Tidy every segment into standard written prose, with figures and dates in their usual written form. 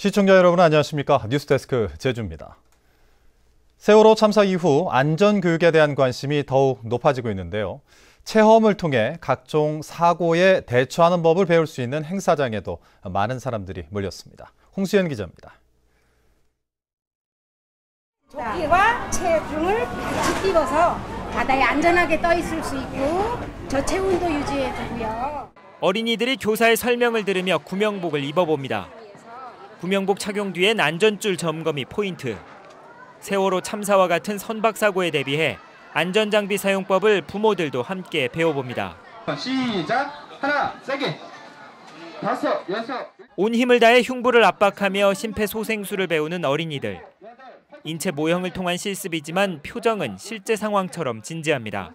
시청자 여러분 안녕하십니까? 뉴스데스크 제주입니다. 세월호 참사 이후 안전교육에 대한 관심이 더욱 높아지고 있는데요. 체험을 통해 각종 사고에 대처하는 법을 배울 수 있는 행사장에도 많은 사람들이 몰렸습니다. 홍수연 기자입니다. 조끼와 체중을 같이 입어서 바다에 안전하게 떠 있을 수 있고 저체 온도 유지해주고요. 어린이들이 교사의 설명을 들으며 구명복을 입어봅니다. 구명복 착용 뒤엔 안전줄 점검이 포인트. 세월호 참사와 같은 선박사고에 대비해 안전장비 사용법을 부모들도 함께 배워봅니다. 시작! 하나, 세게! 다섯, 여섯! 온 힘을 다해 흉부를 압박하며 심폐소생술을 배우는 어린이들. 인체 모형을 통한 실습이지만 표정은 실제 상황처럼 진지합니다.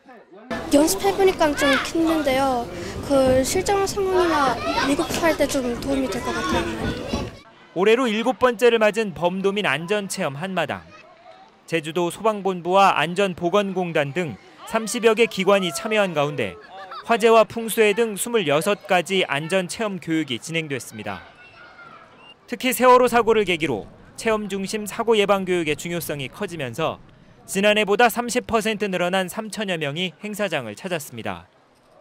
연습해보니까 좀 힘든데요. 실전 상황이나 위급할 때 좀 도움이 될 것 같아요. 올해로 7번째를 맞은 범도민 안전체험 한마당. 제주도 소방본부와 안전보건공단 등 30여 개 기관이 참여한 가운데 화재와 풍수해 등 26가지 안전체험 교육이 진행됐습니다. 특히 세월호 사고를 계기로 체험 중심 사고 예방 교육의 중요성이 커지면서 지난해보다 30% 늘어난 3천여 명이 행사장을 찾았습니다.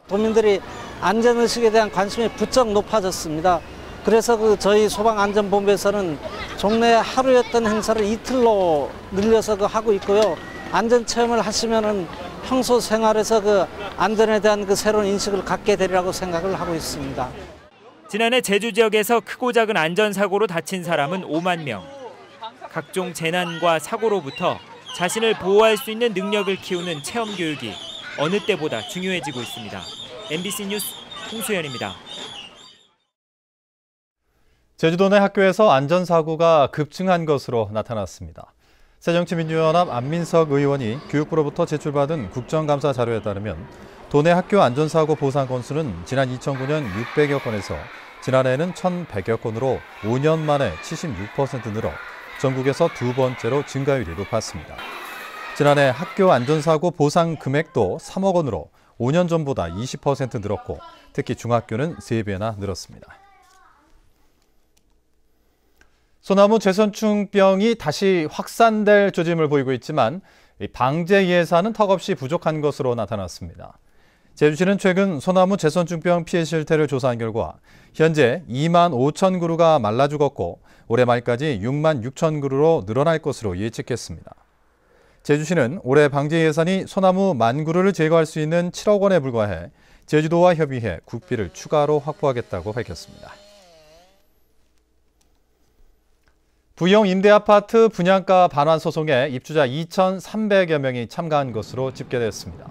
도민들이 안전의식에 대한 관심이 부쩍 높아졌습니다. 그래서 저희 소방안전본부에서는 종래 하루였던 행사를 이틀로 늘려서 하고 있고요. 안전체험을 하시면은 평소 생활에서 안전에 대한 새로운 인식을 갖게 되리라고 생각을 하고 있습니다. 지난해 제주 지역에서 크고 작은 안전사고로 다친 사람은 5만 명. 각종 재난과 사고로부터 자신을 보호할 수 있는 능력을 키우는 체험 교육이 어느 때보다 중요해지고 있습니다. MBC 뉴스 홍수연입니다. 제주도 내 학교에서 안전사고가 급증한 것으로 나타났습니다. 새정치민주연합 안민석 의원이 교육부로부터 제출받은 국정감사 자료에 따르면 도내 학교 안전사고 보상 건수는 지난 2009년 600여 건에서 지난해에는 1,100여 건으로 5년 만에 76% 늘어 전국에서 두 번째로 증가율이 높았습니다. 지난해 학교 안전사고 보상 금액도 3억 원으로 5년 전보다 20% 늘었고 특히 중학교는 3배나 늘었습니다. 소나무 제선충병이 다시 확산될 조짐을 보이고 있지만 방제 예산은 턱없이 부족한 것으로 나타났습니다. 제주시는 최근 소나무 제선충병 피해 실태를 조사한 결과 현재 2만 5천 그루가 말라 죽었고 올해 말까지 6만 6천 그루로 늘어날 것으로 예측했습니다. 제주시는 올해 방제 예산이 소나무 1만 그루를 제거할 수 있는 7억 원에 불과해 제주도와 협의해 국비를 추가로 확보하겠다고 밝혔습니다. 부영 임대아파트 분양가 반환 소송에 입주자 2,300여 명이 참가한 것으로 집계됐습니다.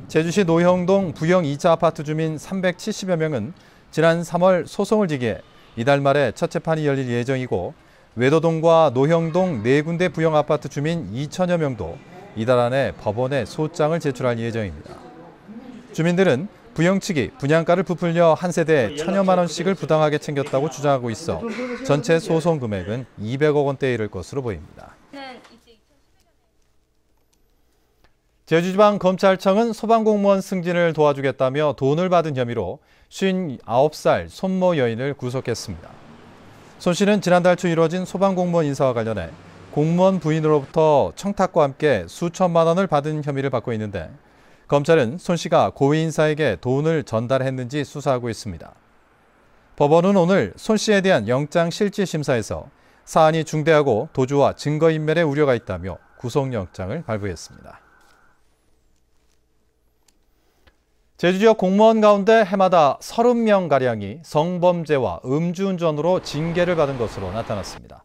제주시 노형동 부영 2차 아파트 주민 370여 명은 지난 3월 소송을 제기해 이달 말에 첫 재판이 열릴 예정이고 외도동과 노형동 4군데 부영 아파트 주민 2천여 명도 이달 안에 법원에 소장을 제출할 예정입니다. 주민들은 부영 측이 분양가를 부풀려 한 세대에 1,000여만 원씩을 부당하게 챙겼다고 주장하고 있어 전체 소송 금액은 200억 원대에 이를 것으로 보입니다. 제주지방검찰청은 소방공무원 승진을 도와주겠다며 돈을 받은 혐의로 59살 손모 여인을 구속했습니다. 손 씨는 지난달 초 이뤄진 소방공무원 인사와 관련해 공무원 부인으로부터 청탁과 함께 수천만 원을 받은 혐의를 받고 있는데 검찰은 손 씨가 고위 인사에게 돈을 전달했는지 수사하고 있습니다. 법원은 오늘 손 씨에 대한 영장실질심사에서 사안이 중대하고 도주와 증거인멸의 우려가 있다며 구속영장을 발부했습니다. 제주 지역 공무원 가운데 해마다 30명가량이 성범죄와 음주운전으로 징계를 받은 것으로 나타났습니다.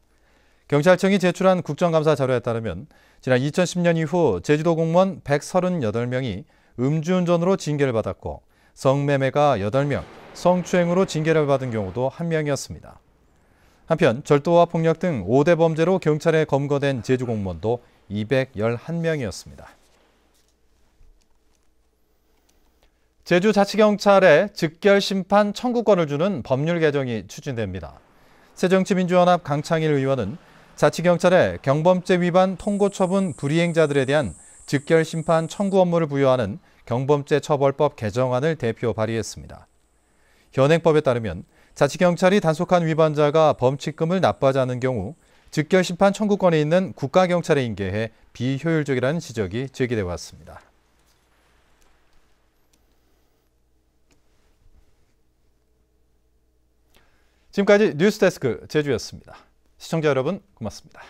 경찰청이 제출한 국정감사 자료에 따르면 지난 2010년 이후 제주도 공무원 138명이 음주운전으로 징계를 받았고 성매매가 8명, 성추행으로 징계를 받은 경우도 1명이었습니다. 한편 절도와 폭력 등 5대 범죄로 경찰에 검거된 제주 공무원도 211명이었습니다. 제주자치경찰에 즉결심판 청구권을 주는 법률 개정이 추진됩니다. 새정치민주연합 강창일 의원은 자치경찰에 경범죄 위반 통고처분 불이행자들에 대한 즉결심판 청구 업무를 부여하는 경범죄 처벌법 개정안을 대표 발의했습니다. 현행법에 따르면 자치경찰이 단속한 위반자가 범칙금을 납부하지 않은 경우 즉결 심판 청구권에 있는 국가경찰에 인계해 비효율적이라는 지적이 제기되어 왔습니다. 지금까지 뉴스데스크 제주였습니다. 시청자 여러분 고맙습니다.